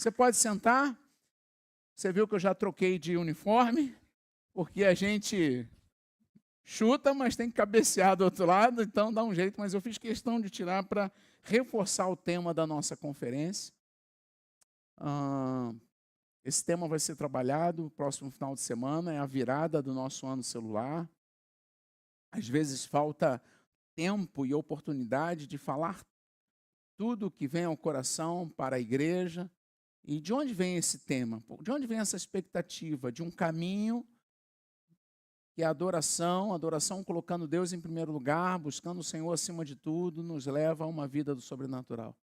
Você pode sentar. Você viu que eu já troquei de uniforme, porque a gente chuta, mas tem que cabecear do outro lado, então dá um jeito. Mas eu fiz questão de tirar para reforçar o tema da nossa conferência. Esse tema vai ser trabalhado no próximo final de semana, é a virada do nosso ano celular. Às vezes falta tempo e oportunidade de falar tudo que vem ao coração para a igreja. E de onde vem esse tema? De onde vem essa expectativa de um caminho que é a adoração colocando Deus em primeiro lugar, buscando o Senhor acima de tudo, nos leva a uma vida do sobrenatural.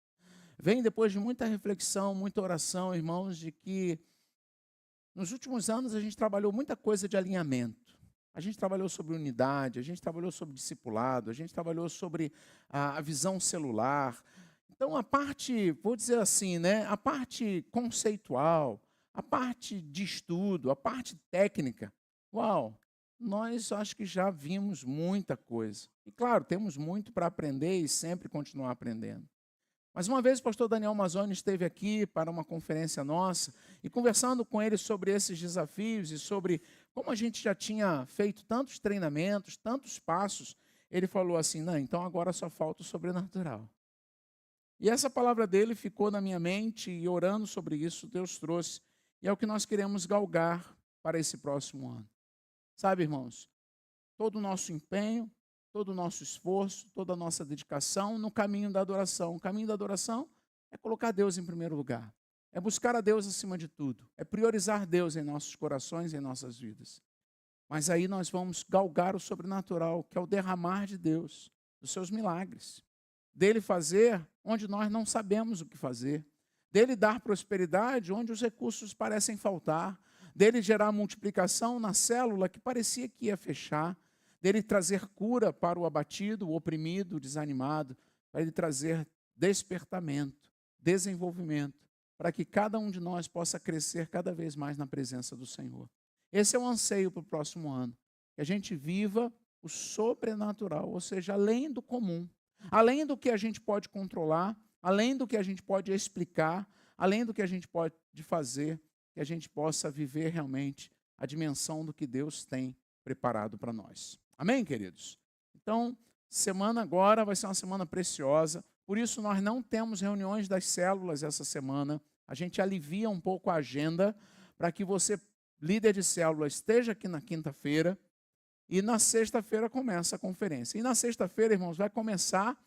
Vem depois de muita reflexão, muita oração, irmãos, de que nos últimos anos a gente trabalhou muita coisa de alinhamento. A gente trabalhou sobre unidade, a gente trabalhou sobre discipulado, a gente trabalhou sobre a visão celular. Então a parte, vou dizer assim, né, a parte conceitual, a parte de estudo, a parte técnica, uau, nós acho que já vimos muita coisa. E claro, temos muito para aprender e sempre continuar aprendendo. Mas uma vez o pastor Daniel Mazzoni esteve aqui para uma conferência nossa e conversando com ele sobre esses desafios e sobre como a gente já tinha feito tantos treinamentos, tantos passos, ele falou assim, não, então agora só falta o sobrenatural. E essa palavra dele ficou na minha mente e orando sobre isso, Deus trouxe. E é o que nós queremos galgar para esse próximo ano. Sabe, irmãos, todo o nosso empenho, todo o nosso esforço, toda a nossa dedicação no caminho da adoração. O caminho da adoração é colocar Deus em primeiro lugar. É buscar a Deus acima de tudo. É priorizar Deus em nossos corações, em nossas vidas. Mas aí nós vamos galgar o sobrenatural, que é o derramar de Deus, dos seus milagres. Dele fazer onde nós não sabemos o que fazer. Dele dar prosperidade onde os recursos parecem faltar. Dele gerar multiplicação na célula que parecia que ia fechar. Dele trazer cura para o abatido, o oprimido, o desanimado. Para ele trazer despertamento, desenvolvimento, para que cada um de nós possa crescer cada vez mais na presença do Senhor. Esse é o anseio para o próximo ano. Que a gente viva o sobrenatural, ou seja, além do comum. Além do que a gente pode controlar, além do que a gente pode explicar, além do que a gente pode fazer, que a gente possa viver realmente a dimensão do que Deus tem preparado para nós. Amém, queridos? Então, semana agora vai ser uma semana preciosa, por isso nós não temos reuniões das células essa semana, a gente alivia um pouco a agenda para que você, líder de célula, esteja aqui na quinta-feira, e na sexta-feira começa a conferência. E na sexta-feira, irmãos, vai começar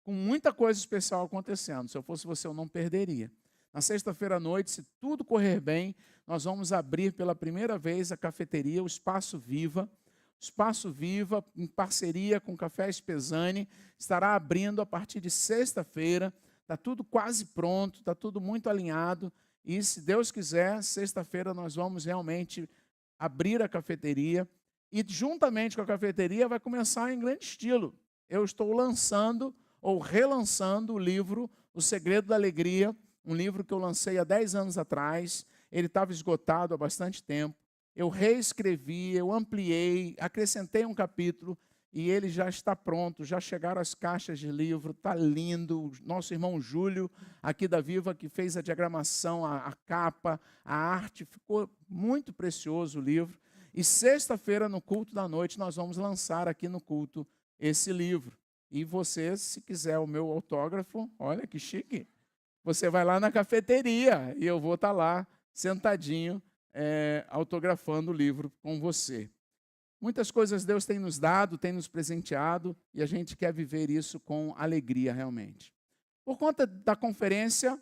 com muita coisa especial acontecendo. Se eu fosse você, eu não perderia. Na sexta-feira à noite, se tudo correr bem, nós vamos abrir pela primeira vez a cafeteria, o Espaço Viva. O Espaço Viva, em parceria com o Café Espesani, estará abrindo a partir de sexta-feira. Está tudo quase pronto, está tudo muito alinhado. E, se Deus quiser, sexta-feira nós vamos realmente abrir a cafeteria e juntamente com a cafeteria vai começar em grande estilo. Eu estou lançando ou relançando o livro O Segredo da Alegria, um livro que eu lancei há 10 anos atrás, ele estava esgotado há bastante tempo, eu reescrevi, eu ampliei, acrescentei um capítulo e ele já está pronto, já chegaram as caixas de livro, está lindo. Nosso irmão Júlio, aqui da Viva, que fez a diagramação, a capa, a arte, ficou muito precioso o livro. E sexta-feira, no culto da noite, nós vamos lançar aqui no culto esse livro. E você, se quiser o meu autógrafo, olha que chique, você vai lá na cafeteria e eu vou estar lá, sentadinho, autografando o livro com você. Muitas coisas Deus tem nos dado, tem nos presenteado, e a gente quer viver isso com alegria realmente. Por conta da conferência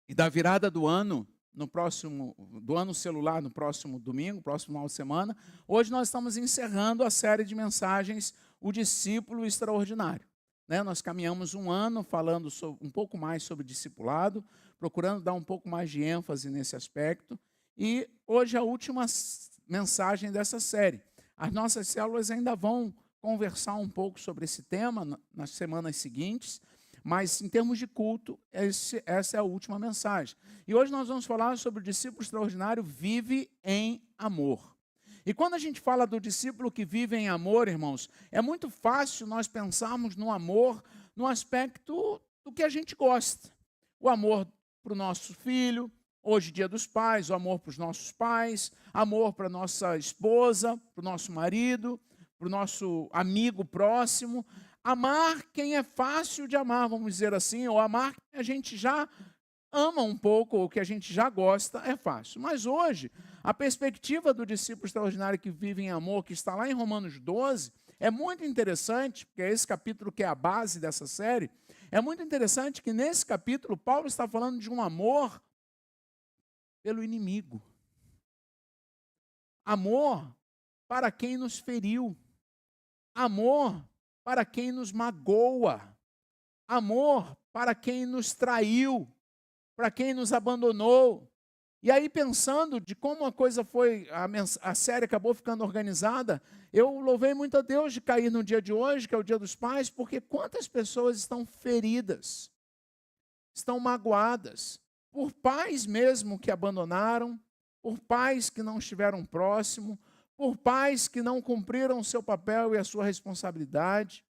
e da virada do ano, do ano celular, no próximo domingo, próximo final de semana, hoje nós estamos encerrando a série de mensagens O Discípulo Extraordinário. Nós caminhamos um ano falando um pouco mais sobre discipulado, procurando dar um pouco mais de ênfase nesse aspecto. E hoje é a última mensagem dessa série. As nossas células ainda vão conversar um pouco sobre esse tema nas semanas seguintes, mas em termos de culto, essa é a última mensagem. E hoje nós vamos falar sobre o discípulo extraordinário vive em amor. E quando a gente fala do discípulo que vive em amor, irmãos, é muito fácil nós pensarmos no amor no aspecto do que a gente gosta. O amor para o nosso filho, hoje Dia dos Pais, o amor para os nossos pais, amor para a nossa esposa, para o nosso marido, para o nosso amigo próximo. Amar quem é fácil de amar, vamos dizer assim, ou amar quem a gente já ama um pouco, ou que a gente já gosta, é fácil. Mas hoje, a perspectiva do discípulo extraordinário que vive em amor, que está lá em Romanos 12, é muito interessante, porque é esse capítulo que é a base dessa série. É muito interessante que nesse capítulo Paulo está falando de um amor pelo inimigo. Amor para quem nos feriu. Amor para quem nos magoa. Amor para quem nos traiu, para quem nos abandonou. E aí, pensando de como a coisa foi, a série acabou ficando organizada, eu louvei muito a Deus de cair no dia de hoje, que é o Dia dos Pais, porque quantas pessoas estão feridas, estão magoadas, por pais mesmo que abandonaram, por pais que não estiveram próximo, por pais que não cumpriram o seu papel e a sua responsabilidade.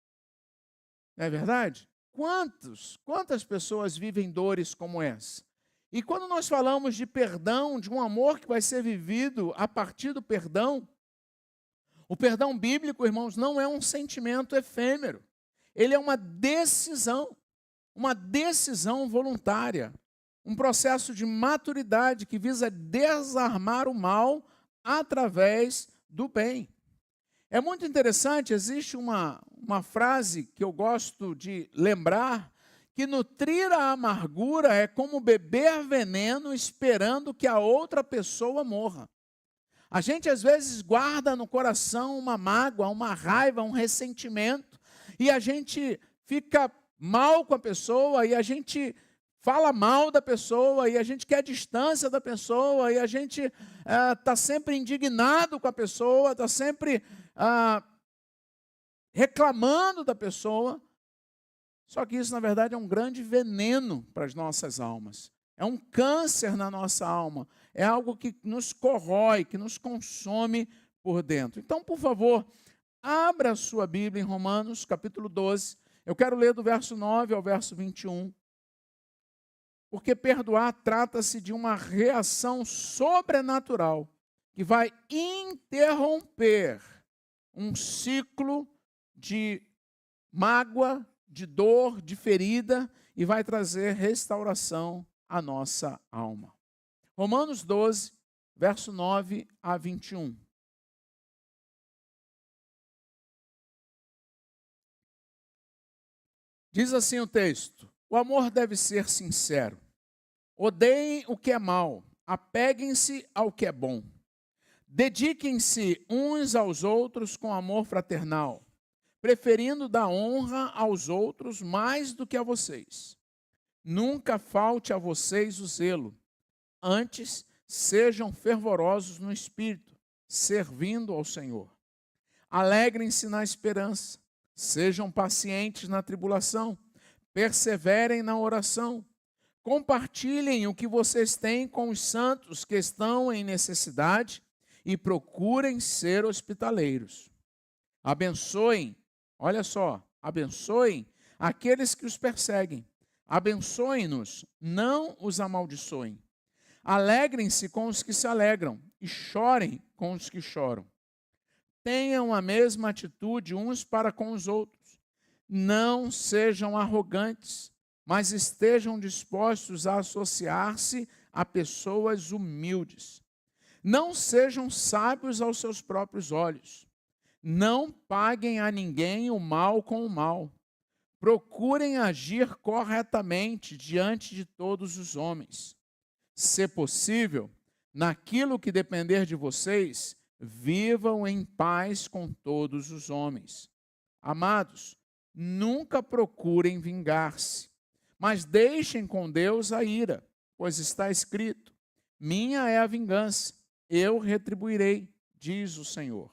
Não é verdade? Quantas pessoas vivem dores como essa? E quando nós falamos de perdão, de um amor que vai ser vivido a partir do perdão, o perdão bíblico, irmãos, não é um sentimento efêmero. Ele é uma decisão voluntária, um processo de maturidade que visa desarmar o mal através do bem. É muito interessante, existe uma frase que eu gosto de lembrar, que nutrir a amargura é como beber veneno esperando que a outra pessoa morra. A gente às vezes guarda no coração uma mágoa, uma raiva, um ressentimento, e a gente fica mal com a pessoa, e a gente fala mal da pessoa, e a gente quer distância da pessoa, e a gente está sempre indignado com a pessoa, está sempre reclamando da pessoa. Só que isso, na verdade, é um grande veneno para as nossas almas. É um câncer na nossa alma. É algo que nos corrói, que nos consome por dentro. Então, por favor, abra a sua Bíblia em Romanos, capítulo 12. Eu quero ler do verso 9 ao verso 21. Porque perdoar trata-se de uma reação sobrenatural que vai interromper um ciclo de mágoa, de dor, de ferida, e vai trazer restauração à nossa alma. Romanos 12, verso 9 a 21. Diz assim o texto: o amor deve ser sincero. Odeiem o que é mal, apeguem-se ao que é bom. Dediquem-se uns aos outros com amor fraternal, preferindo dar honra aos outros mais do que a vocês. Nunca falte a vocês o zelo. Antes, sejam fervorosos no espírito, servindo ao Senhor. Alegrem-se na esperança, sejam pacientes na tribulação, perseverem na oração. Compartilhem o que vocês têm com os santos que estão em necessidade e procurem ser hospitaleiros. Abençoem, olha só, abençoem aqueles que os perseguem. Abençoem-nos, não os amaldiçoem. Alegrem-se com os que se alegram e chorem com os que choram. Tenham a mesma atitude uns para com os outros. Não sejam arrogantes, mas estejam dispostos a associar-se a pessoas humildes. Não sejam sábios aos seus próprios olhos. Não paguem a ninguém o mal com o mal. Procurem agir corretamente diante de todos os homens. Se possível, naquilo que depender de vocês, vivam em paz com todos os homens. Amados, nunca procurem vingar-se, mas deixem com Deus a ira, pois está escrito: minha é a vingança, eu retribuirei, diz o Senhor.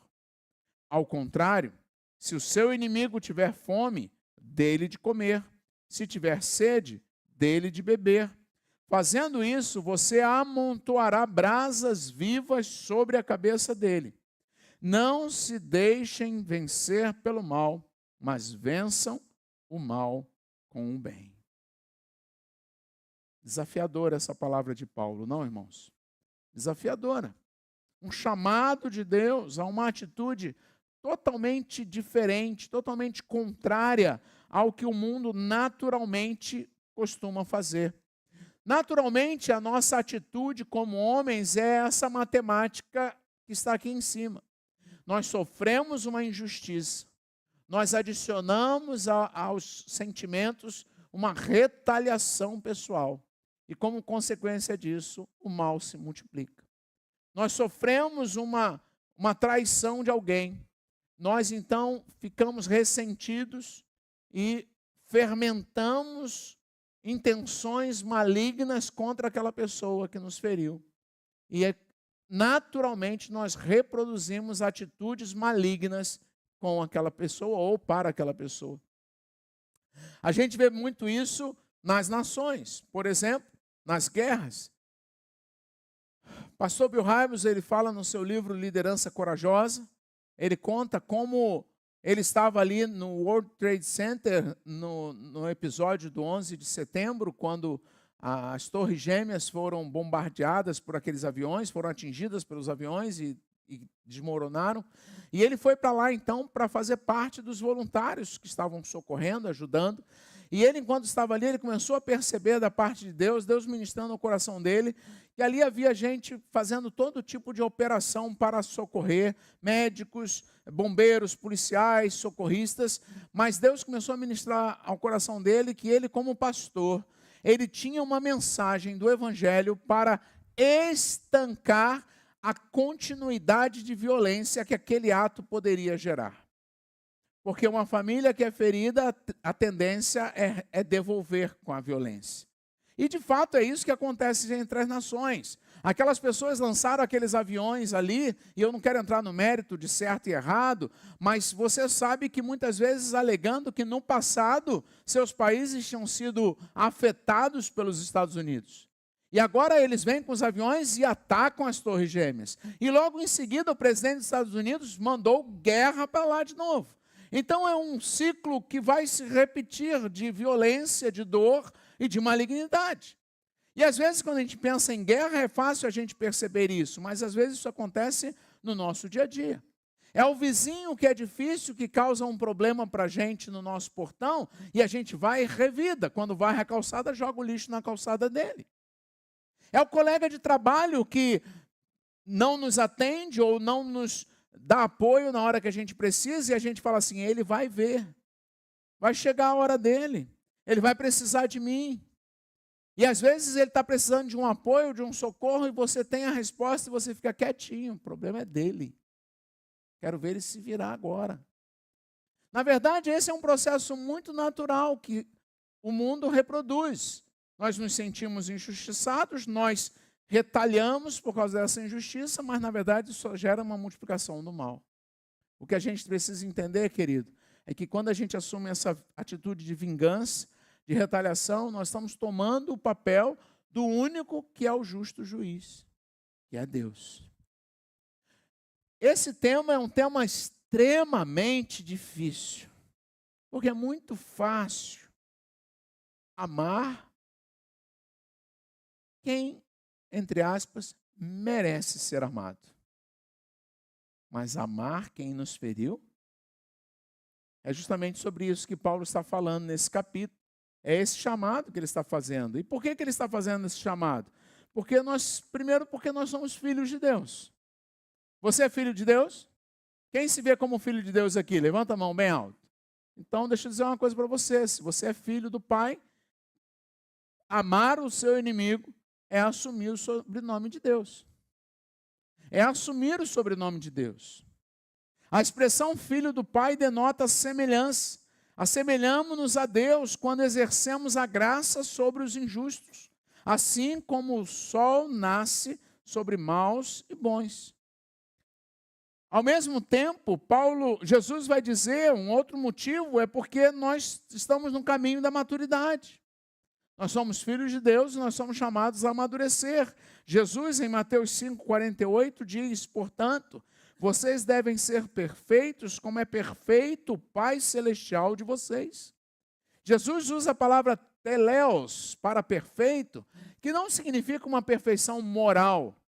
Ao contrário, se o seu inimigo tiver fome, dê-lhe de comer. Se tiver sede, dê-lhe de beber. Fazendo isso, você amontoará brasas vivas sobre a cabeça dele. Não se deixem vencer pelo mal, mas vençam o mal com o bem. Desafiadora essa palavra de Paulo, não, irmãos? Desafiadora. Um chamado de Deus a uma atitude totalmente diferente, totalmente contrária ao que o mundo naturalmente costuma fazer. Naturalmente, a nossa atitude como homens é essa matemática que está aqui em cima. Nós sofremos uma injustiça, nós adicionamos aos sentimentos uma retaliação pessoal. E como consequência disso, o mal se multiplica. Nós sofremos uma traição de alguém. Nós então ficamos ressentidos e fermentamos intenções malignas contra aquela pessoa que nos feriu. E naturalmente nós reproduzimos atitudes malignas com aquela pessoa ou para aquela pessoa. A gente vê muito isso nas nações, por exemplo, nas guerras. Pastor Bill Hybels, ele fala no seu livro Liderança Corajosa, ele conta como ele estava ali no World Trade Center no episódio do 11 de setembro, quando as torres gêmeas foram bombardeadas por aqueles aviões, foram atingidas pelos aviões e desmoronaram. E ele foi para lá, então, para fazer parte dos voluntários que estavam socorrendo, ajudando. E ele, enquanto estava ali, ele começou a perceber da parte de Deus, Deus ministrando no coração dele, que ali havia gente fazendo todo tipo de operação para socorrer, médicos, bombeiros, policiais, socorristas, mas Deus começou a ministrar ao coração dele que ele, como pastor, ele tinha uma mensagem do Evangelho para estancar a continuidade de violência que aquele ato poderia gerar. Porque uma família que é ferida, a tendência é devolver com a violência. E de fato é isso que acontece entre as nações. Aquelas pessoas lançaram aqueles aviões ali, e eu não quero entrar no mérito de certo e errado, mas você sabe que muitas vezes alegando que no passado seus países tinham sido afetados pelos Estados Unidos. E agora eles vêm com os aviões e atacam as torres gêmeas. E logo em seguida o presidente dos Estados Unidos mandou guerra para lá de novo. Então é um ciclo que vai se repetir de violência, de dor e de malignidade. E às vezes quando a gente pensa em guerra é fácil a gente perceber isso, mas às vezes isso acontece no nosso dia a dia. É o vizinho que é difícil, que causa um problema para a gente no nosso portão, e a gente vai e revida. Quando vai à calçada, joga o lixo na calçada dele. É o colega de trabalho que não nos atende ou não nos dá apoio na hora que a gente precisa, e a gente fala assim, ele vai ver, vai chegar a hora dele, ele vai precisar de mim. E às vezes ele está precisando de um apoio, de um socorro, e você tem a resposta e você fica quietinho, o problema é dele. Quero ver ele se virar agora. Na verdade, esse é um processo muito natural que o mundo reproduz. Nós nos sentimos injustiçados, nós retalhamos por causa dessa injustiça, mas na verdade isso gera uma multiplicação do mal. O que a gente precisa entender, querido, é que quando a gente assume essa atitude de vingança, de retaliação, nós estamos tomando o papel do único que é o justo juiz, que é Deus. Esse tema é um tema extremamente difícil, porque é muito fácil amar quem, entre aspas, merece ser amado. Mas amar quem nos feriu é justamente sobre isso que Paulo está falando nesse capítulo. É esse chamado que ele está fazendo. E por que ele está fazendo esse chamado? Primeiro, porque nós somos filhos de Deus. Você é filho de Deus? Quem se vê como filho de Deus aqui? Levanta a mão bem alto. Então, deixa eu dizer uma coisa para você. Se você é filho do Pai, amar o seu inimigo é assumir o sobrenome de Deus. É assumir o sobrenome de Deus. A expressão filho do Pai denota semelhança. Assemelhamo-nos a Deus quando exercemos a graça sobre os injustos, assim como o sol nasce sobre maus e bons. Ao mesmo tempo, Jesus vai dizer, um outro motivo é porque nós estamos no caminho da maturidade. Nós somos filhos de Deus e nós somos chamados a amadurecer. Jesus, em Mateus 5,48, diz, portanto, vocês devem ser perfeitos como é perfeito o Pai Celestial de vocês. Jesus usa a palavra teleios, para perfeito, que não significa uma perfeição moral.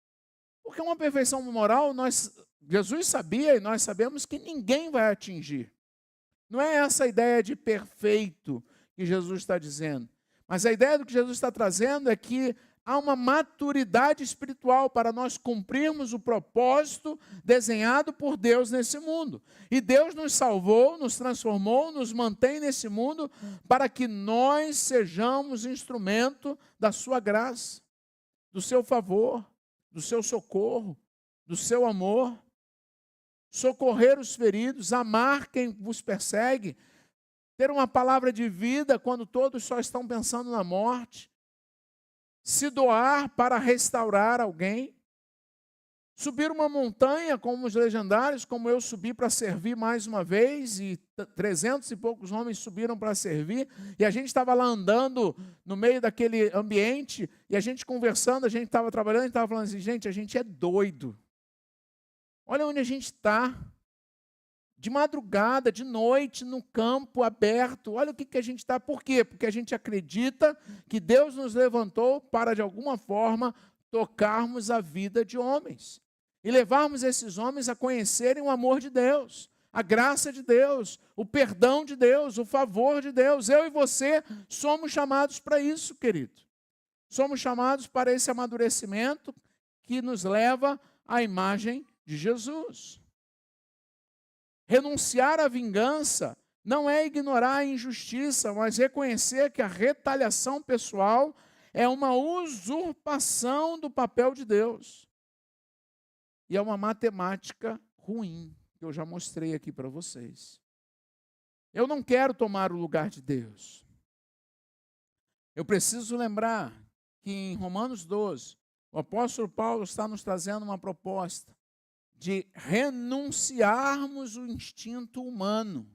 Porque uma perfeição moral, Jesus sabia e nós sabemos que ninguém vai atingir. Não é essa a ideia de perfeito que Jesus está dizendo. Mas a ideia do que Jesus está trazendo é que há uma maturidade espiritual para nós cumprirmos o propósito desenhado por Deus nesse mundo. E Deus nos salvou, nos transformou, nos mantém nesse mundo para que nós sejamos instrumento da sua graça, do seu favor, do seu socorro, do seu amor. Socorrer os feridos, amar quem vos persegue, ter uma palavra de vida quando todos só estão pensando na morte, se doar para restaurar alguém, subir uma montanha como os legendários, como eu subi para servir mais uma vez, e 300 e poucos homens subiram para servir, e a gente estava lá andando no meio daquele ambiente, e a gente conversando, a gente estava trabalhando, e estava falando assim, gente, a gente é doido. Olha onde a gente está, de madrugada, de noite, no campo aberto. Olha o que a gente está. Por quê? Porque a gente acredita que Deus nos levantou para, de alguma forma, tocarmos a vida de homens. E levarmos esses homens a conhecerem o amor de Deus, a graça de Deus, o perdão de Deus, o favor de Deus. Eu e você somos chamados para isso, querido. Somos chamados para esse amadurecimento que nos leva à imagem de Jesus. Renunciar à vingança não é ignorar a injustiça, mas reconhecer que a retaliação pessoal é uma usurpação do papel de Deus. E é uma matemática ruim, que eu já mostrei aqui para vocês. Eu não quero tomar o lugar de Deus. Eu preciso lembrar que em Romanos 12, o apóstolo Paulo está nos trazendo uma proposta de renunciarmos o instinto humano.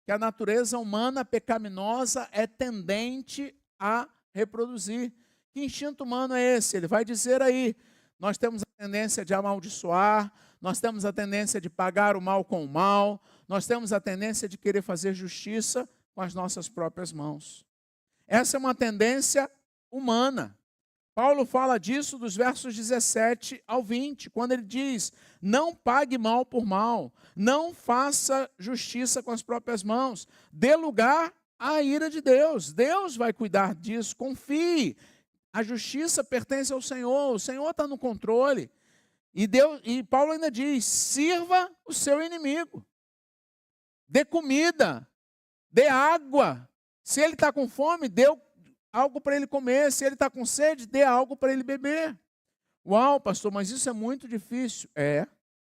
Que a natureza humana pecaminosa é tendente a reproduzir. Que instinto humano é esse? Ele vai dizer aí, nós temos a tendência de amaldiçoar, nós temos a tendência de pagar o mal com o mal, nós temos a tendência de querer fazer justiça com as nossas próprias mãos. Essa é uma tendência humana. Paulo fala disso dos versos 17 ao 20, quando ele diz, não pague mal por mal, não faça justiça com as próprias mãos, dê lugar à ira de Deus. Deus vai cuidar disso, confie. A justiça pertence ao Senhor, o Senhor está no controle. E Paulo ainda diz, sirva o seu inimigo, dê comida, dê água. Se ele está com fome, dê algo para ele comer. Se ele está com sede, dê algo para ele beber. Uau, pastor, mas isso é muito difícil. É,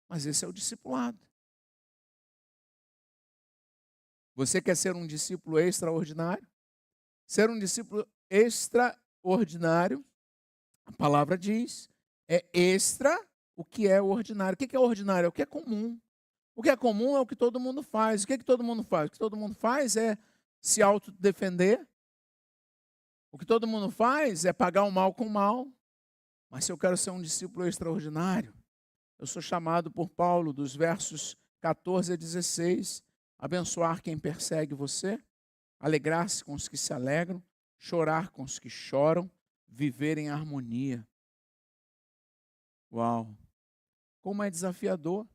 mas esse é o discipulado. Você quer ser um discípulo extraordinário? Ser um discípulo extraordinário, a palavra diz, é extra o que é ordinário. O que é ordinário? É o que é comum. O que é comum é o que todo mundo faz. O que todo mundo faz? O que todo mundo faz é se autodefender. O que todo mundo faz é pagar o mal com o mal. Mas se eu quero ser um discípulo extraordinário, eu sou chamado por Paulo, dos versos 14 a 16, abençoar quem persegue você, alegrar-se com os que se alegram, chorar com os que choram, viver em harmonia. Uau! Como é desafiador!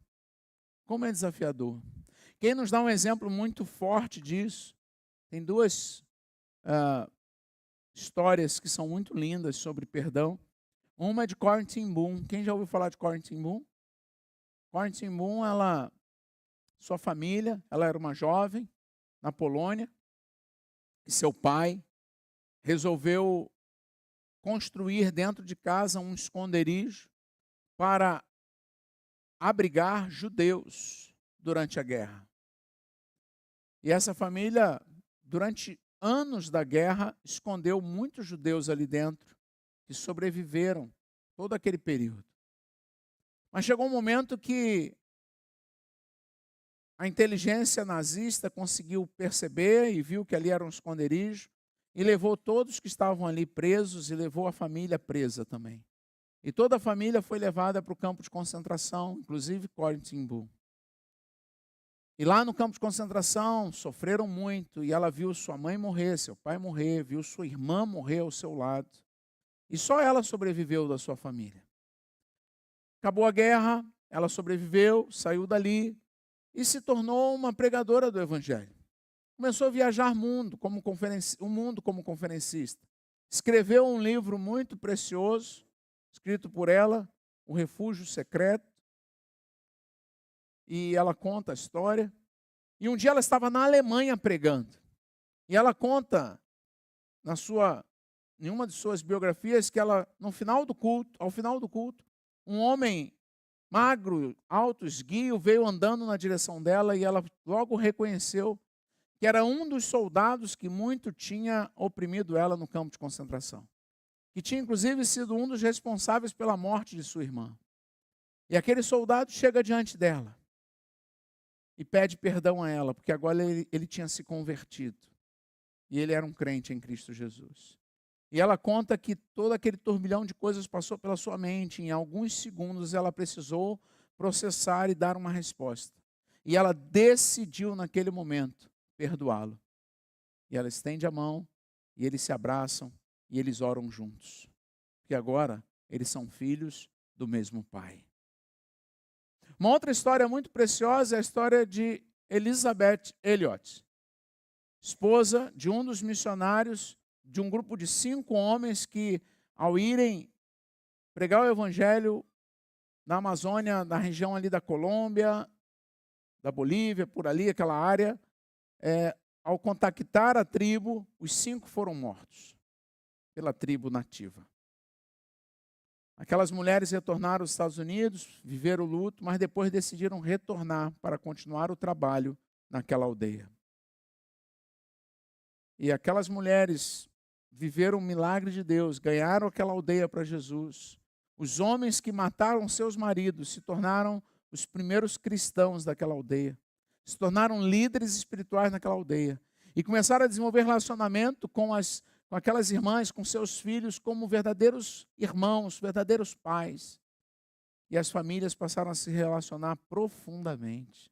Como é desafiador! Quem nos dá um exemplo muito forte disso, tem duas histórias que são muito lindas sobre perdão. Uma é de Corrie ten Boom. Quem já ouviu falar de Corrie ten Boom? Corrie ten Boom, sua família, ela era uma jovem na Polônia, e seu pai resolveu construir dentro de casa um esconderijo para abrigar judeus durante a guerra. E essa família, durante anos da guerra, escondeu muitos judeus ali dentro, que sobreviveram todo aquele período. Mas chegou um momento que a inteligência nazista conseguiu perceber e viu que ali era um esconderijo e levou todos que estavam ali presos e levou a família presa também. E toda a família foi levada para o campo de concentração, inclusive Corrie ten Boom. E lá no campo de concentração, sofreram muito, e ela viu sua mãe morrer, seu pai morrer, viu sua irmã morrer ao seu lado. E só ela sobreviveu da sua família. Acabou a guerra, ela sobreviveu, saiu dali e se tornou uma pregadora do Evangelho. Começou a viajar o mundo como conferencista. Escreveu um livro muito precioso, escrito por ela, O Refúgio Secreto. E ela conta a história. E um dia ela estava na Alemanha pregando. E ela conta em uma de suas biografias que ela, ao final do culto, um homem magro, alto, esguio, veio andando na direção dela e ela logo reconheceu que era um dos soldados que muito tinha oprimido ela no campo de concentração. Que tinha inclusive sido um dos responsáveis pela morte de sua irmã. E aquele soldado chega diante dela e pede perdão a ela, porque agora ele tinha se convertido. E ele era um crente em Cristo Jesus. E ela conta que todo aquele turbilhão de coisas passou pela sua mente. Em alguns segundos ela precisou processar e dar uma resposta. E ela decidiu naquele momento perdoá-lo. E ela estende a mão, e eles se abraçam, e eles oram juntos. Porque agora eles são filhos do mesmo Pai. Uma outra história muito preciosa é a história de Elizabeth Elliot, esposa de um dos missionários de um grupo de 5 homens que, ao irem pregar o Evangelho na Amazônia, na região ali da Colômbia, da Bolívia, por ali, aquela área, ao contactar a tribo, os 5 foram mortos pela tribo nativa. Aquelas mulheres retornaram aos Estados Unidos, viveram o luto, mas depois decidiram retornar para continuar o trabalho naquela aldeia. E aquelas mulheres viveram o milagre de Deus, ganharam aquela aldeia para Jesus. Os homens que mataram seus maridos se tornaram os primeiros cristãos daquela aldeia. Se tornaram líderes espirituais naquela aldeia. E começaram a desenvolver relacionamento com aquelas irmãs, com seus filhos, como verdadeiros irmãos, verdadeiros pais. E as famílias passaram a se relacionar profundamente.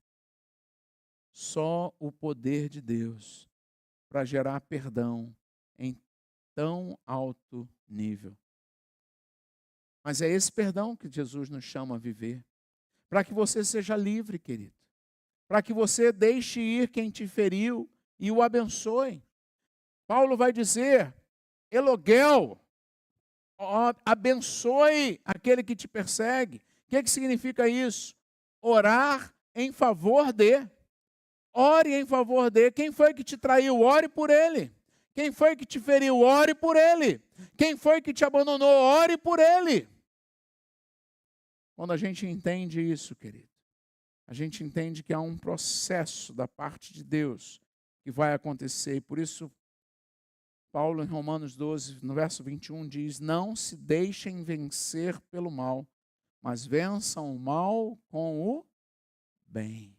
Só o poder de Deus para gerar perdão em tão alto nível. Mas é esse perdão que Jesus nos chama a viver. Para que você seja livre, querido. Para que você deixe ir quem te feriu e o abençoe. Paulo vai dizer, eloguel, abençoe aquele que te persegue. O que significa isso? Orar em favor de. Ore em favor de. Quem foi que te traiu? Ore por ele. Quem foi que te feriu? Ore por ele. Quem foi que te abandonou? Ore por ele. Quando a gente entende isso, querido, a gente entende que há um processo da parte de Deus que vai acontecer. E por isso, Paulo, em Romanos 12, no verso 21, diz, não se deixem vencer pelo mal, mas vençam o mal com o bem.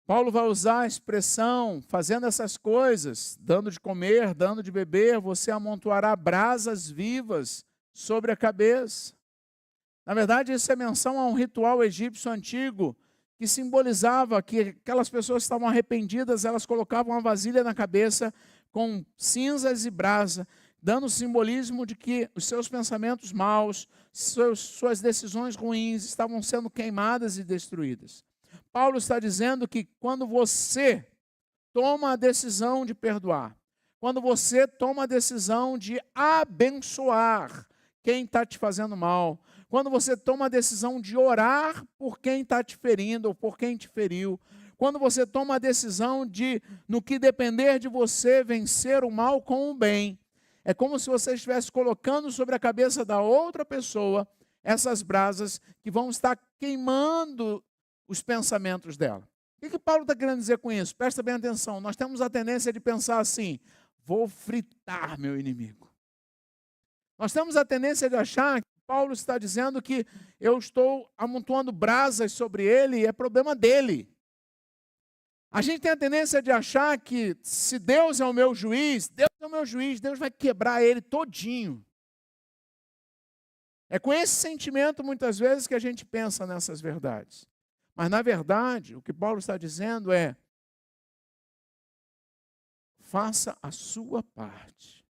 Paulo vai usar a expressão, fazendo essas coisas, dando de comer, dando de beber, você amontoará brasas vivas sobre a cabeça. Na verdade, isso é menção a um ritual egípcio antigo, que simbolizava que aquelas pessoas que estavam arrependidas, elas colocavam uma vasilha na cabeça com cinzas e brasa, dando o simbolismo de que os seus pensamentos maus, suas decisões ruins estavam sendo queimadas e destruídas. Paulo está dizendo que quando você toma a decisão de perdoar, quando você toma a decisão de abençoar quem está te fazendo mal, quando você toma a decisão de orar por quem está te ferindo ou por quem te feriu, quando você toma a decisão de, no que depender de você, vencer o mal com o bem, é como se você estivesse colocando sobre a cabeça da outra pessoa essas brasas que vão estar queimando os pensamentos dela. O que Paulo está querendo dizer com isso? Presta bem atenção, nós temos a tendência de pensar assim, vou fritar meu inimigo. Nós temos a tendência de achar que Paulo está dizendo que eu estou amontoando brasas sobre ele e é problema dele. A gente tem a tendência de achar que se Deus é o meu juiz, Deus vai quebrar ele todinho. É com esse sentimento, muitas vezes, que a gente pensa nessas verdades. Mas, na verdade, o que Paulo está dizendo é: faça a sua parte.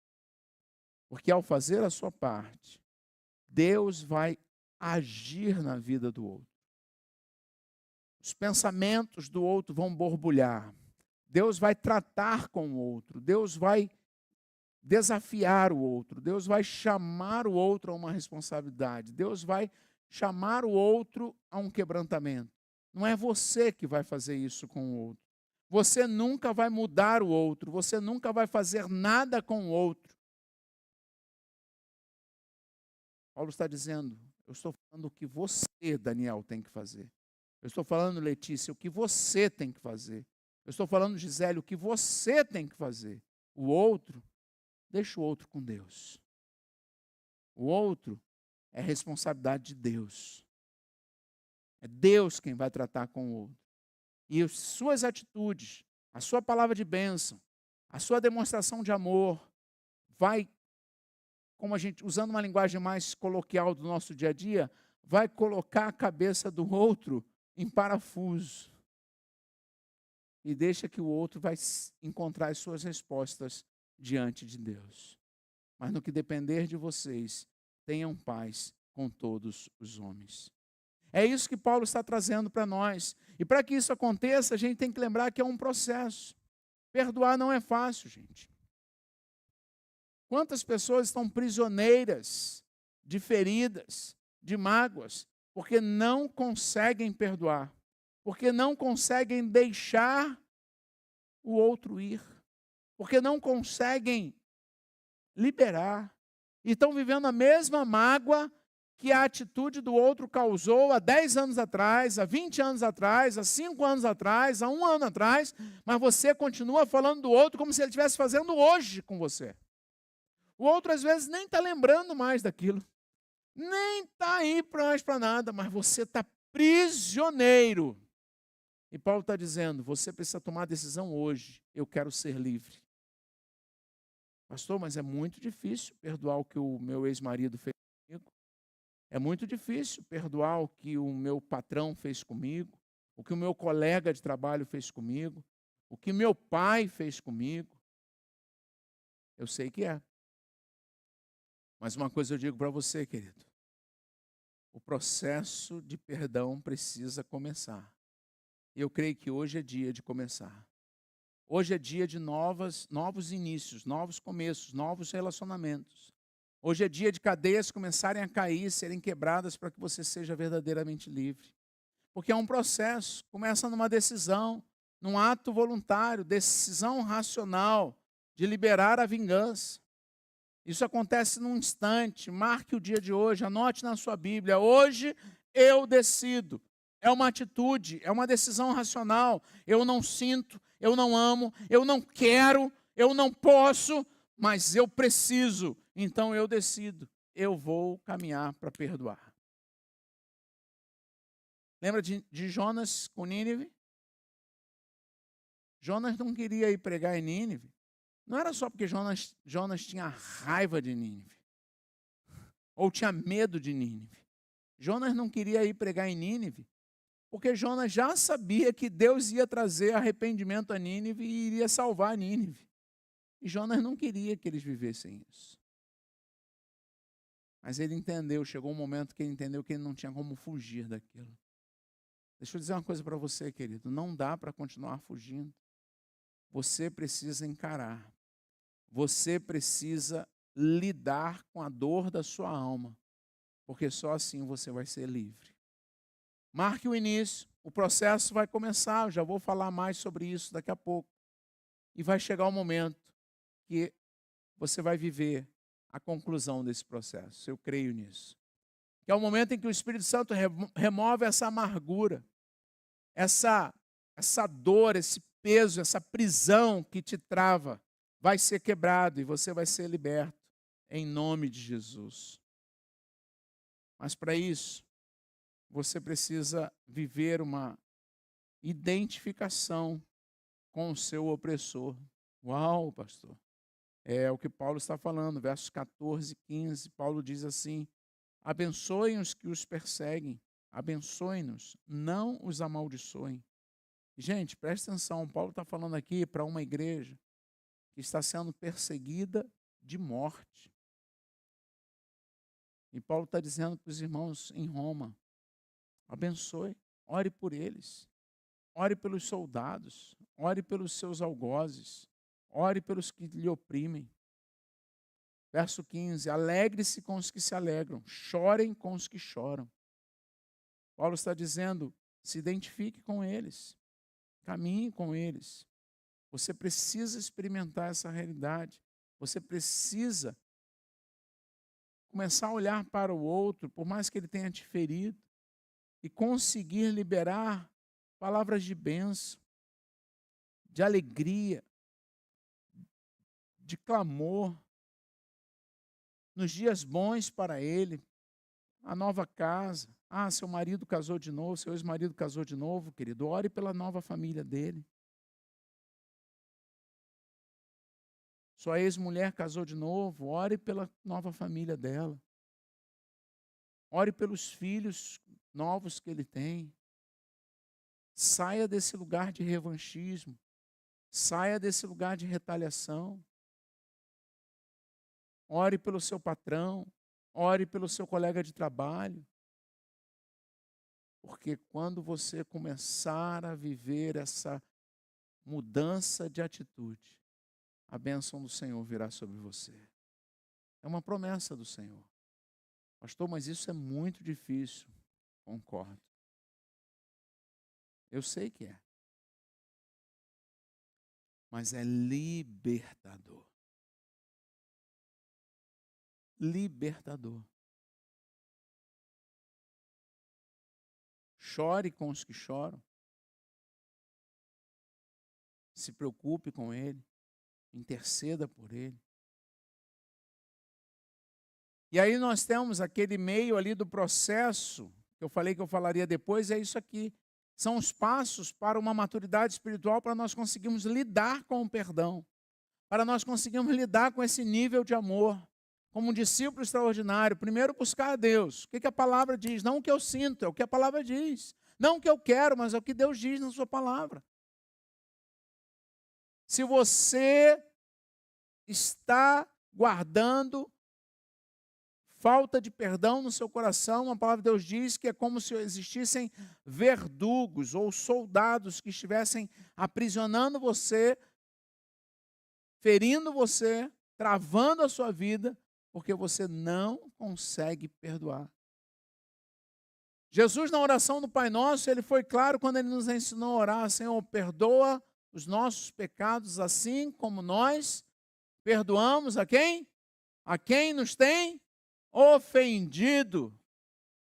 Porque ao fazer a sua parte, Deus vai agir na vida do outro. Os pensamentos do outro vão borbulhar. Deus vai tratar com o outro. Deus vai desafiar o outro. Deus vai chamar o outro a uma responsabilidade. Deus vai chamar o outro a um quebrantamento. Não é você que vai fazer isso com o outro. Você nunca vai mudar o outro. Você nunca vai fazer nada com o outro. Paulo está dizendo: eu estou falando o que você, Daniel, tem que fazer. Eu estou falando, Letícia, o que você tem que fazer. Eu estou falando, Gisele, o que você tem que fazer. O outro, deixa o outro com Deus. O outro é responsabilidade de Deus. É Deus quem vai tratar com o outro. E as suas atitudes, a sua palavra de bênção, a sua demonstração de amor, vai, como a gente, usando uma linguagem mais coloquial do nosso dia a dia, vai colocar a cabeça do outro em parafuso. E deixa que o outro vai encontrar as suas respostas diante de Deus. Mas no que depender de vocês, tenham paz com todos os homens. É isso que Paulo está trazendo para nós. E para que isso aconteça, a gente tem que lembrar que é um processo. Perdoar não é fácil, gente. Quantas pessoas estão prisioneiras de feridas, de mágoas, porque não conseguem perdoar, porque não conseguem deixar o outro ir, porque não conseguem liberar, e estão vivendo a mesma mágoa que a atitude do outro causou há 10 anos atrás, há 20 anos atrás, há 5 anos atrás, há 1 ano atrás, mas você continua falando do outro como se ele estivesse fazendo hoje com você. O outro, às vezes, nem está lembrando mais daquilo, nem está aí mais para nada, mas você está prisioneiro. E Paulo está dizendo: você precisa tomar a decisão hoje. Eu quero ser livre. Pastor, mas é muito difícil perdoar o que o meu ex-marido fez comigo. É muito difícil perdoar o que o meu patrão fez comigo, o que o meu colega de trabalho fez comigo, o que meu pai fez comigo. Eu sei que é. Mas uma coisa eu digo para você, querido: o processo de perdão precisa começar. E eu creio que hoje é dia de começar. Hoje é dia de novos inícios, novos começos, novos relacionamentos. Hoje é dia de cadeias começarem a cair, serem quebradas para que você seja verdadeiramente livre. Porque é um processo, começa numa decisão, num ato voluntário, decisão racional de liberar a vingança. Isso acontece num instante. Marque o dia de hoje, anote na sua Bíblia: hoje eu decido. É uma atitude, é uma decisão racional. Eu não sinto, eu não amo, eu não quero, eu não posso, mas eu preciso. Então eu decido, eu vou caminhar para perdoar. Lembra de Jonas com Nínive? Jonas não queria ir pregar em Nínive. Não era só porque Jonas tinha raiva de Nínive, ou tinha medo de Nínive. Jonas não queria ir pregar em Nínive, porque Jonas já sabia que Deus ia trazer arrependimento a Nínive e iria salvar Nínive. E Jonas não queria que eles vivessem isso. Mas ele entendeu, chegou um momento que ele entendeu que ele não tinha como fugir daquilo. Deixa eu dizer uma coisa para você, querido: não dá para continuar fugindo. Você precisa encarar. Você precisa lidar com a dor da sua alma, porque só assim você vai ser livre. Marque o início, o processo vai começar, eu já vou falar mais sobre isso daqui a pouco. E vai chegar o momento que você vai viver a conclusão desse processo, eu creio nisso. Que é o momento em que o Espírito Santo remove essa amargura, essa dor, esse peso, essa prisão que te trava, vai ser quebrado e você vai ser liberto, em nome de Jesus. Mas para isso, você precisa viver uma identificação com o seu opressor. Uau, pastor! É o que Paulo está falando, versos 14 e 15. Paulo diz assim: abençoem os que os perseguem, abençoe-nos, não os amaldiçoem. Gente, preste atenção, Paulo está falando aqui para uma igreja que está sendo perseguida de morte. E Paulo está dizendo para os irmãos em Roma, abençoe, ore por eles, ore pelos soldados, ore pelos seus algozes, ore pelos que lhe oprimem. Verso 15, alegre-se com os que se alegram, chorem com os que choram. Paulo está dizendo, se identifique com eles, caminhe com eles. Você precisa experimentar essa realidade. Você precisa começar a olhar para o outro, por mais que ele tenha te ferido, e conseguir liberar palavras de bênção, de alegria, de clamor, nos dias bons para ele, a nova casa. Ah, seu marido casou de novo, seu ex-marido casou de novo, querido, ore pela nova família dele. Sua ex-mulher casou de novo, ore pela nova família dela. Ore pelos filhos novos que ele tem. Saia desse lugar de revanchismo. Saia desse lugar de retaliação. Ore pelo seu patrão. Ore pelo seu colega de trabalho. Porque quando você começar a viver essa mudança de atitude, a bênção do Senhor virá sobre você. É uma promessa do Senhor. Pastor, mas isso é muito difícil. Concordo. Eu sei que é. Mas é libertador. Libertador. Chore com os que choram. Se preocupe com ele. Interceda por ele. E aí nós temos aquele meio ali do processo, que eu falei que eu falaria depois, é isso aqui. São os passos para uma maturidade espiritual, para nós conseguirmos lidar com o perdão, para nós conseguirmos lidar com esse nível de amor, como um discípulo extraordinário. Primeiro buscar a Deus. O que a palavra diz? Não o que eu sinto, é o que a palavra diz. Não o que eu quero, mas é o que Deus diz na sua palavra. Se você está guardando falta de perdão no seu coração, a palavra de Deus diz que é como se existissem verdugos ou soldados que estivessem aprisionando você, ferindo você, travando a sua vida, porque você não consegue perdoar. Jesus, na oração do Pai Nosso, ele foi claro quando ele nos ensinou a orar: Senhor, perdoa os nossos pecados, assim como nós perdoamos a quem? A quem nos tem ofendido.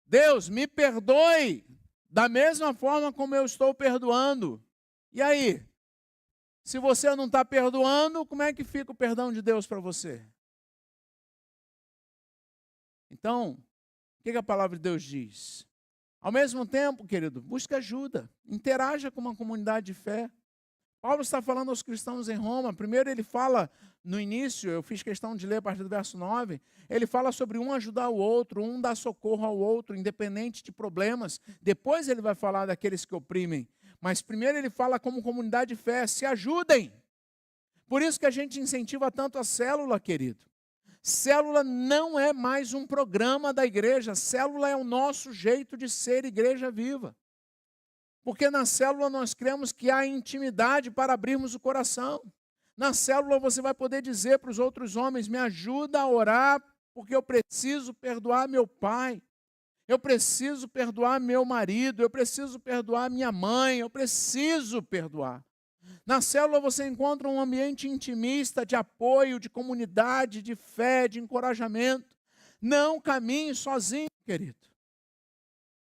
Deus, me perdoe da mesma forma como eu estou perdoando. E aí? Se você não está perdoando, como é que fica o perdão de Deus para você? Então, o que a palavra de Deus diz? Ao mesmo tempo, querido, busque ajuda, interaja com uma comunidade de fé. Paulo está falando aos cristãos em Roma. Primeiro ele fala, no início, eu fiz questão de ler a partir do verso 9, ele fala sobre um ajudar o outro, um dar socorro ao outro, independente de problemas. Depois ele vai falar daqueles que oprimem. Mas primeiro ele fala como comunidade de fé, se ajudem. Por isso que a gente incentiva tanto a célula, querido. Célula não é mais um programa da igreja, célula é o nosso jeito de ser igreja viva. Porque na célula nós cremos que há intimidade para abrirmos o coração. Na célula você vai poder dizer para os outros homens: me ajuda a orar, porque eu preciso perdoar meu pai, eu preciso perdoar meu marido, eu preciso perdoar minha mãe, eu preciso perdoar. Na célula você encontra um ambiente intimista, de apoio, de comunidade, de fé, de encorajamento. Não caminhe sozinho, querido.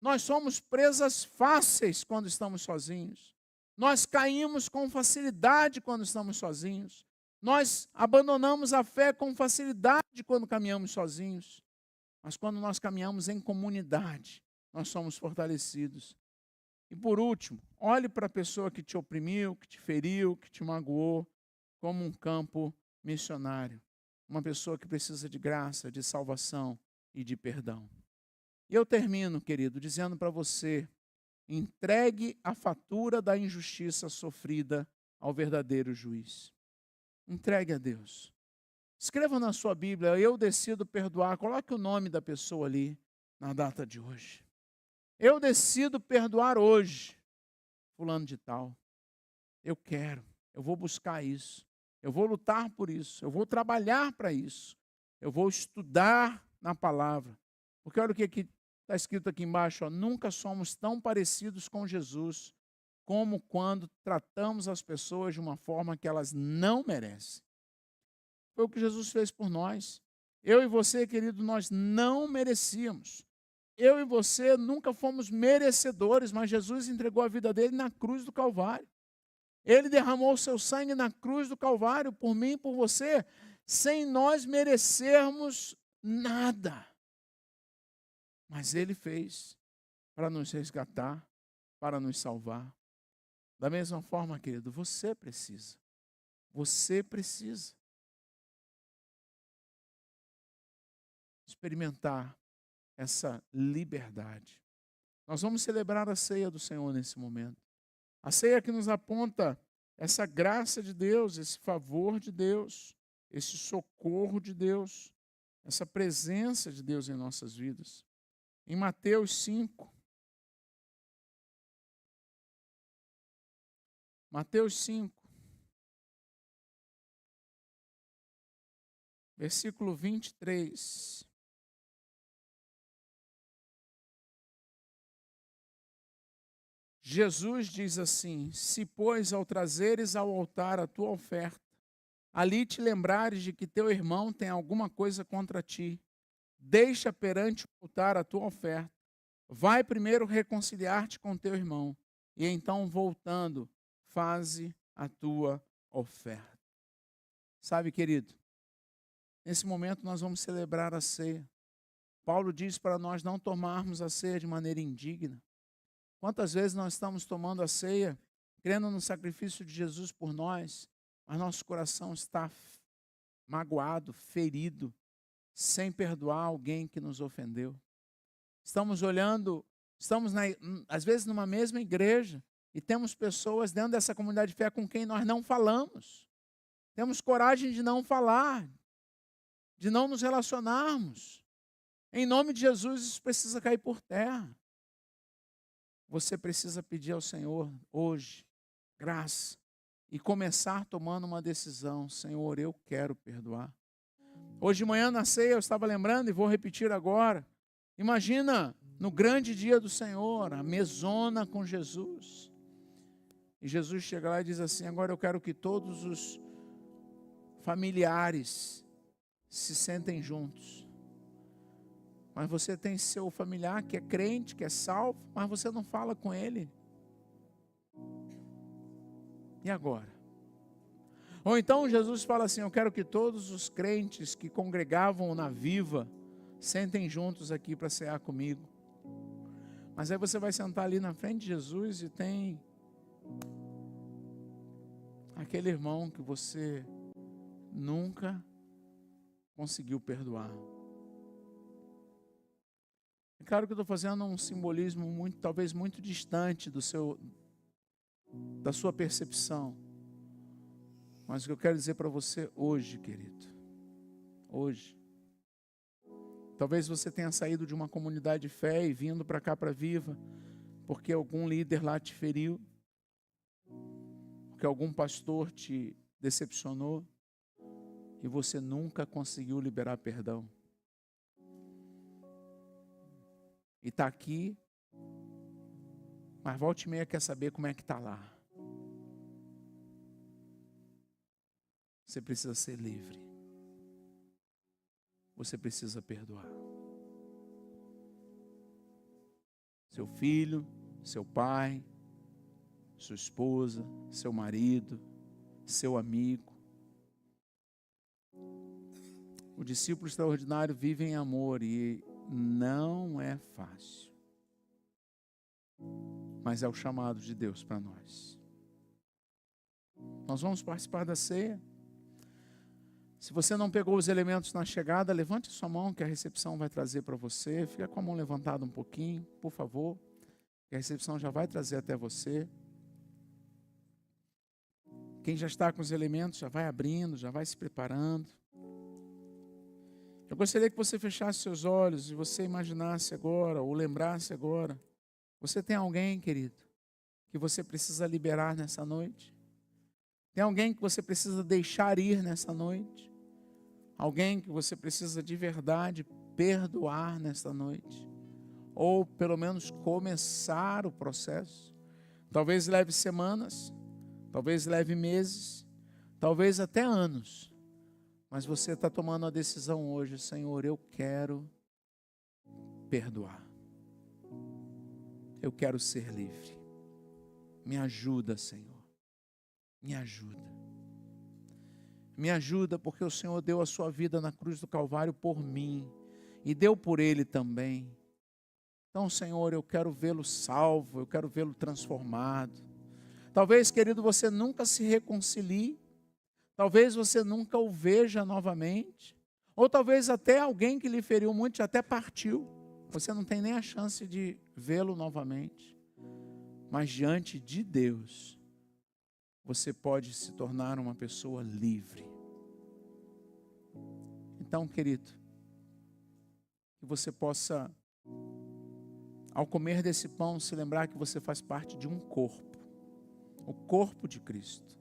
Nós somos presas fáceis quando estamos sozinhos. Nós caímos com facilidade quando estamos sozinhos. Nós abandonamos a fé com facilidade quando caminhamos sozinhos. Mas quando nós caminhamos em comunidade, nós somos fortalecidos. E por último, olhe para a pessoa que te oprimiu, que te feriu, que te magoou, como um campo missionário. Uma pessoa que precisa de graça, de salvação e de perdão. E eu termino, querido, dizendo para você: entregue a fatura da injustiça sofrida ao verdadeiro juiz. Entregue a Deus. Escreva na sua Bíblia: eu decido perdoar. Coloque o nome da pessoa ali na data de hoje. Eu decido perdoar hoje fulano de tal. Eu quero, eu vou buscar isso. Eu vou lutar por isso. Eu vou trabalhar para isso. Eu vou estudar na palavra. Porque olha o que está escrito aqui embaixo: ó, nunca somos tão parecidos com Jesus como quando tratamos as pessoas de uma forma que elas não merecem. Foi o que Jesus fez por nós. Eu e você, querido, nós não merecíamos. Eu e você nunca fomos merecedores, mas Jesus entregou a vida dele na cruz do Calvário. Ele derramou o seu sangue na cruz do Calvário por mim e por você, sem nós merecermos nada. Mas ele fez para nos resgatar, para nos salvar. Da mesma forma, querido, você precisa. Você precisa experimentar essa liberdade. Nós vamos celebrar a ceia do Senhor nesse momento. A ceia que nos aponta essa graça de Deus, esse favor de Deus, esse socorro de Deus, essa presença de Deus em nossas vidas. Em Mateus 5, versículo 23. Jesus diz assim: se, pois, ao trazeres ao altar a tua oferta, ali te lembrares de que teu irmão tem alguma coisa contra ti, deixa perante o altar a tua oferta, vai primeiro reconciliar-te com teu irmão, e então, voltando, faze a tua oferta. Sabe, querido, nesse momento nós vamos celebrar a ceia. Paulo diz para nós não tomarmos a ceia de maneira indigna. Quantas vezes nós estamos tomando a ceia, crendo no sacrifício de Jesus por nós, mas nosso coração está magoado, ferido, sem perdoar alguém que nos ofendeu. Estamos às vezes numa mesma igreja, e temos pessoas dentro dessa comunidade de fé com quem nós não falamos. Temos coragem de não falar, de não nos relacionarmos. Em nome de Jesus, isso precisa cair por terra. Você precisa pedir ao Senhor hoje graça e começar tomando uma decisão. Senhor, eu quero perdoar. Hoje de manhã na ceia eu estava lembrando e vou repetir agora. Imagina no grande dia do Senhor, a mesona com Jesus. E Jesus chega lá e diz assim: agora eu quero que todos os familiares se sentem juntos. Mas você tem seu familiar que é crente, que é salvo, mas você não fala com ele. E agora? Ou então Jesus fala assim: eu quero que todos os crentes que congregavam na Viva sentem juntos aqui para cear comigo. Mas aí você vai sentar ali na frente de Jesus e tem aquele irmão que você nunca conseguiu perdoar. É claro que eu estou fazendo um simbolismo talvez muito distante da sua percepção. Mas o que eu quero dizer para você hoje, querido, hoje, talvez você tenha saído de uma comunidade de fé e vindo para cá, para Viva, porque algum líder lá te feriu, porque algum pastor te decepcionou e você nunca conseguiu liberar perdão. E está aqui, mas volta e meia quer saber como é que está lá. Você precisa ser livre. Você precisa perdoar. Seu filho, seu pai, sua esposa, seu marido, seu amigo. O discípulo extraordinário vive em amor e não é fácil. Mas é o chamado de Deus para nós. Nós vamos participar da ceia. Se você não pegou os elementos na chegada, levante sua mão que a recepção vai trazer para você. Fica com a mão levantada um pouquinho, por favor, que a recepção já vai trazer até você. Quem já está com os elementos já vai abrindo, já vai se preparando. Eu gostaria que você fechasse seus olhos e você imaginasse agora, ou lembrasse agora. Você tem alguém, querido, que você precisa liberar nessa noite? Tem alguém que você precisa deixar ir nessa noite? Alguém que você precisa de verdade perdoar nesta noite? Ou pelo menos começar o processo? Talvez leve semanas, talvez leve meses, talvez até anos. Mas você está tomando a decisão hoje: Senhor, eu quero perdoar. Eu quero ser livre. Me ajuda, Senhor. Me ajuda. Me ajuda, porque o Senhor deu a sua vida na cruz do Calvário por mim e deu por Ele também. Então, Senhor, eu quero vê-lo salvo, eu quero vê-lo transformado. Talvez, querido, você nunca se reconcilie, talvez você nunca o veja novamente, ou talvez até alguém que lhe feriu muito já até partiu. Você não tem nem a chance de vê-lo novamente. Mas diante de Deus, você pode se tornar uma pessoa livre. Então, querido, que você possa, ao comer desse pão, se lembrar que você faz parte de um corpo, o corpo de Cristo.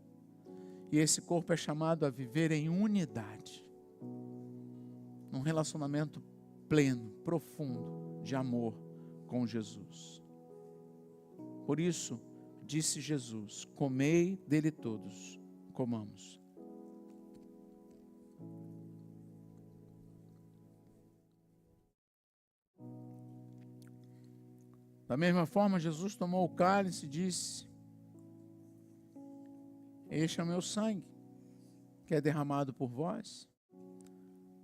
E esse corpo é chamado a viver em unidade, num relacionamento pleno, profundo, de amor com Jesus. Por isso, disse Jesus: comei dele todos, comamos. Da mesma forma, Jesus tomou o cálice e disse: este é o meu sangue, que é derramado por vós.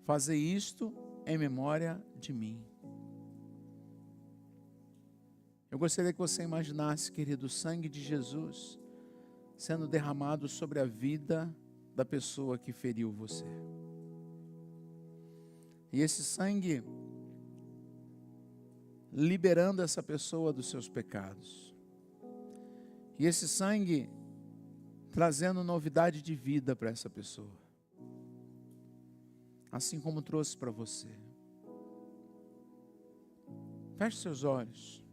Fazei isto em memória de mim. Eu gostaria que você imaginasse, querido, o sangue de Jesus sendo derramado sobre a vida da pessoa que feriu você. E esse sangue liberando essa pessoa dos seus pecados. E esse sangue trazendo novidade de vida para essa pessoa. Assim como trouxe para você. Feche seus olhos.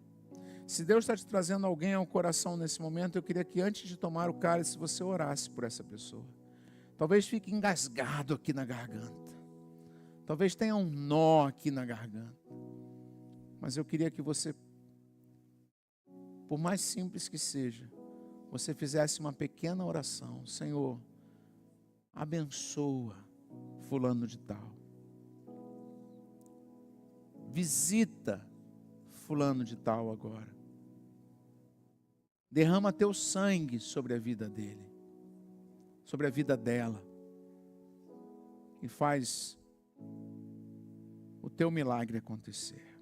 Se Deus está te trazendo alguém ao coração nesse momento, eu queria que antes de tomar o cálice, você orasse por essa pessoa. Talvez fique engasgado aqui na garganta. Talvez tenha um nó aqui na garganta. Mas eu queria que você, por mais simples que seja, você fizesse uma pequena oração. Senhor, abençoa fulano de tal. Visita fulano de tal agora. Derrama teu sangue sobre a vida dele, sobre a vida dela. E faz o teu milagre acontecer.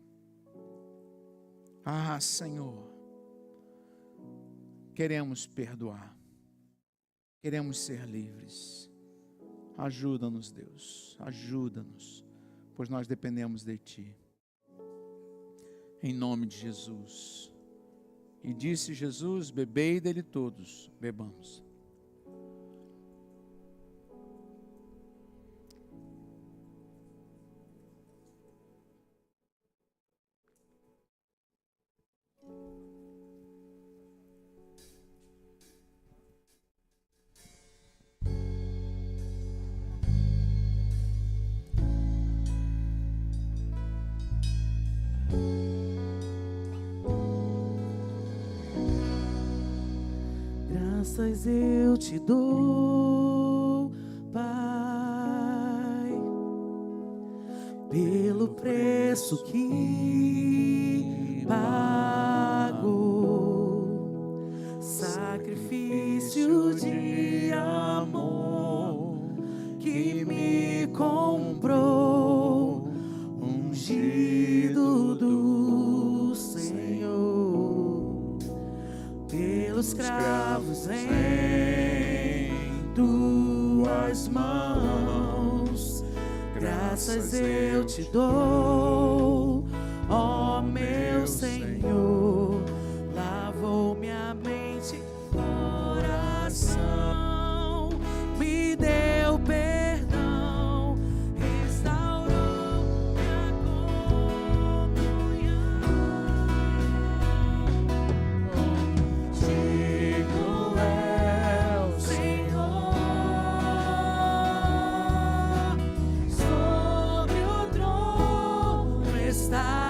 Ah, Senhor, queremos perdoar. Queremos ser livres. Ajuda-nos, Deus. Ajuda-nos, pois nós dependemos de Ti. Em nome de Jesus. E disse Jesus: bebei dele todos, bebamos. Graças eu te dou, Pai, pelo preço que pagou, sacrifício de amor que me comprou, ungido do Senhor, pelos cravos em tuas mãos, graças eu te dou, ó meu Senhor. Lavou minha mente, coração, me deu perdão, restaurou minha comunhão. Digno é o Senhor, sobre o trono está.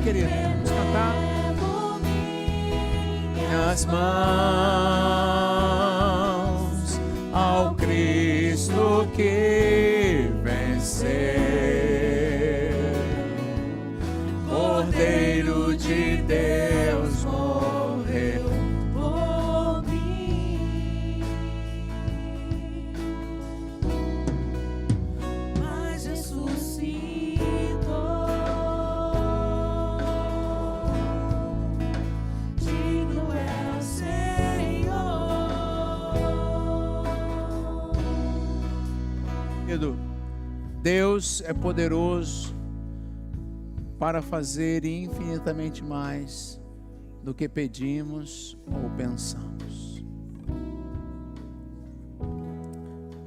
Querido, vamos cantar. Minhas mãos ao Cristo que venceu, Cordeiro de Deus morreu por mim, mas ressuscitou. Deus é poderoso para fazer infinitamente mais do que pedimos ou pensamos.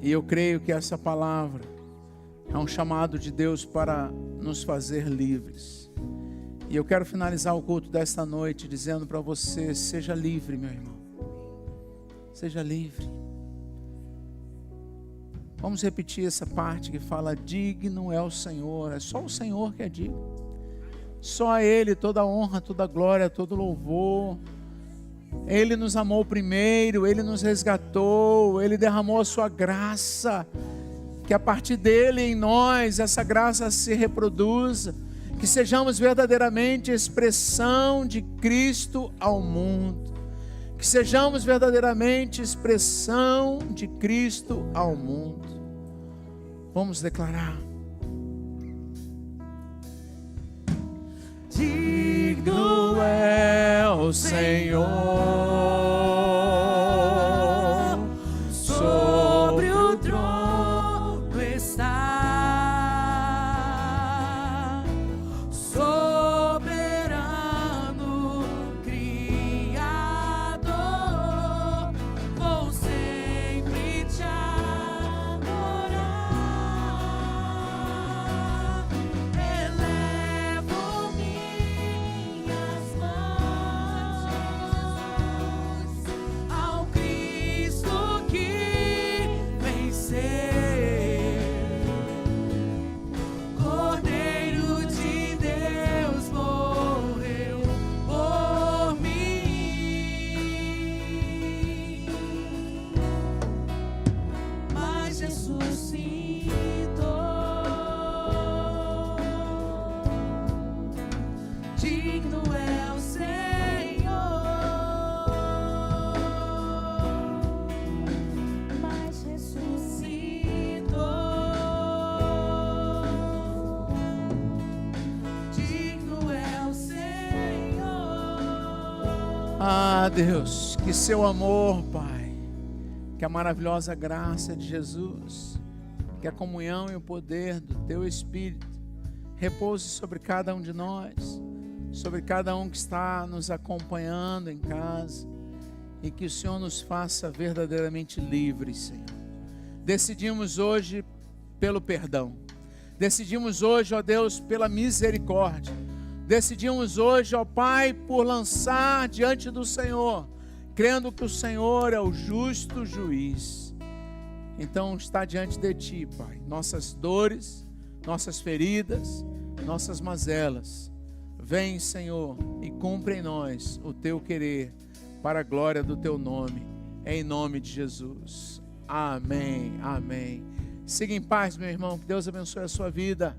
E eu creio que essa palavra é um chamado de Deus para nos fazer livres. E eu quero finalizar o culto desta noite dizendo para você: seja livre, meu irmão. Seja livre. Vamos repetir essa parte que fala: digno é o Senhor. É só o Senhor que é digno. Só a Ele toda a honra, toda a glória, todo louvor. Ele nos amou primeiro, Ele nos resgatou, Ele derramou a sua graça. Que a partir dEle em nós essa graça se reproduza. Que sejamos verdadeiramente expressão de Cristo ao mundo. Que sejamos verdadeiramente expressão de Cristo ao mundo. Vamos declarar. Digno é o Senhor, sobre o trono está, soberano Criador, vou sempre te adorar. Elevo minhas mãos ao Cristo que venceu, Cordeiro de Deus morreu por mim, mas ressuscitou. Digno é o Senhor, mas ressuscitou. Digno é o Senhor. Ah, Deus, que seu amor, Pai, que a maravilhosa graça de Jesus, que a comunhão e o poder do Teu Espírito repouse sobre cada um de nós, sobre cada um que está nos acompanhando em casa, e que o Senhor nos faça verdadeiramente livres, Senhor. Decidimos hoje pelo perdão, decidimos hoje, ó Deus, pela misericórdia, decidimos hoje, ó Pai, por lançar diante do Senhor, crendo que o Senhor é o justo juiz. Então está diante de Ti, Pai, nossas dores, nossas feridas, nossas mazelas. Vem, Senhor, e cumpre em nós o Teu querer, para a glória do Teu nome, em nome de Jesus. Amém, amém. Siga em paz, meu irmão, que Deus abençoe a sua vida.